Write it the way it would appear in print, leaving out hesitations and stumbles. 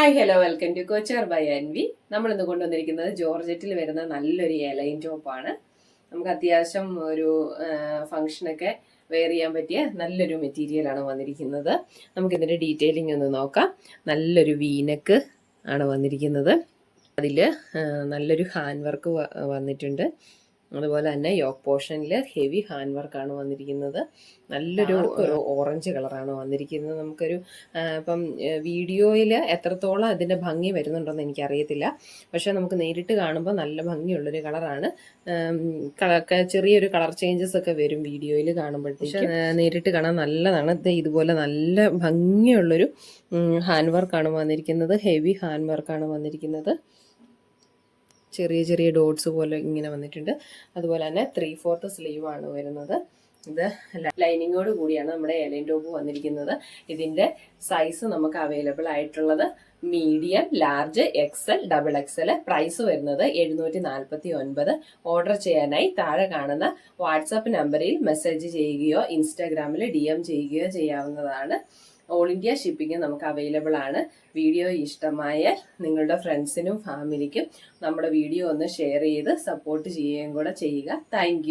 Hi hello welcome to Couture by Anvi. നമ്മൾ ഇന്ന് കൊണ്ടുവന്നിരിക്കുന്നത് ജോർജറ്റിൽ വരുന്ന നല്ലൊരു എലൈൻ ടോപ്പാണ്. നമുക്ക് അത്യാവശ്യം ഒരു ഫംഗ്ഷനൊക്കെ വെയർ ചെയ്യാൻ പറ്റിയ നല്ലൊരു മെറ്റീരിയലാണ് വന്നിരിക്കുന്നത്. നമുക്കിതിൻ്റെ ഡീറ്റെയിലിംഗ് ഒന്ന് നോക്കാം. നല്ലൊരു വീനക്ക് ആണ് വന്നിരിക്കുന്നത്. അതിൽ നല്ലൊരു ഹാൻഡ് വർക്ക് വന്നിട്ടുണ്ട്. അതുപോലെ തന്നെ യോക്ക് പോർഷനിൽ ഹെവി ഹാൻഡ് വർക്കാണ് വന്നിരിക്കുന്നത്. നല്ലൊരു ഓറഞ്ച് കളറാണ് വന്നിരിക്കുന്നത്. നമുക്കൊരു ഇപ്പം വീഡിയോയിൽ എത്രത്തോളം ഇതിൻ്റെ ഭംഗി വരുന്നുണ്ടോയെന്ന് എനിക്കറിയത്തില്ല. പക്ഷേ നമുക്ക് നേരിട്ട് കാണുമ്പോൾ നല്ല ഭംഗിയുള്ളൊരു കളറാണ്. ചെറിയൊരു കളർ ചേഞ്ചസ് ഒക്കെ വരും വീഡിയോയിൽ കാണുമ്പോഴത്തേക്ക്. നേരിട്ട് കാണാൻ നല്ലതാണ്. ഇതുപോലെ നല്ല ഭംഗിയുള്ളൊരു ഹാൻഡ് വർക്കാണ് വന്നിരിക്കുന്നത്. ഹെവി ഹാൻഡ് വർക്കാണ് വന്നിരിക്കുന്നത്. ചെറിയ ചെറിയ ഡോട്ട്സ് പോലെ ഇങ്ങനെ വന്നിട്ടുണ്ട്. അതുപോലെ തന്നെ 3/4 സ്ലീവാണ് വരുന്നത്. ഇത് ലൈനിങ്ങോട് കൂടിയാണ് നമ്മുടെ എലൈൻ ടോപ്പ് വന്നിരിക്കുന്നത്. ഇതിൻ്റെ സൈസ് നമുക്ക് അവൈലബിൾ ആയിട്ടുള്ളത് medium, large, XL, double XL. Price വരുന്നത് 749. ഓർഡർ ചെയ്യാനായി താഴെ കാണുന്ന വാട്സാപ്പ് നമ്പറിൽ മെസ്സേജ് ചെയ്യുകയോ ഇൻസ്റ്റാഗ്രാമിൽ DM ചെയ്യുകയോ ചെയ്യാവുന്നതാണ്. ഓൾ ഇന്ത്യ ഷിപ്പിംഗ് നമുക്ക് അവൈലബിൾ ആണ്. വീഡിയോ ഇഷ്ടമായ നിങ്ങളുടെ ഫ്രണ്ട്സിനും ഫാമിലിക്കും നമ്മുടെ വീഡിയോ ഒന്ന് ഷെയർ ചെയ്ത് സപ്പോർട്ട് ചെയ്യുകയും കൂടെ ചെയ്യുക. താങ്ക്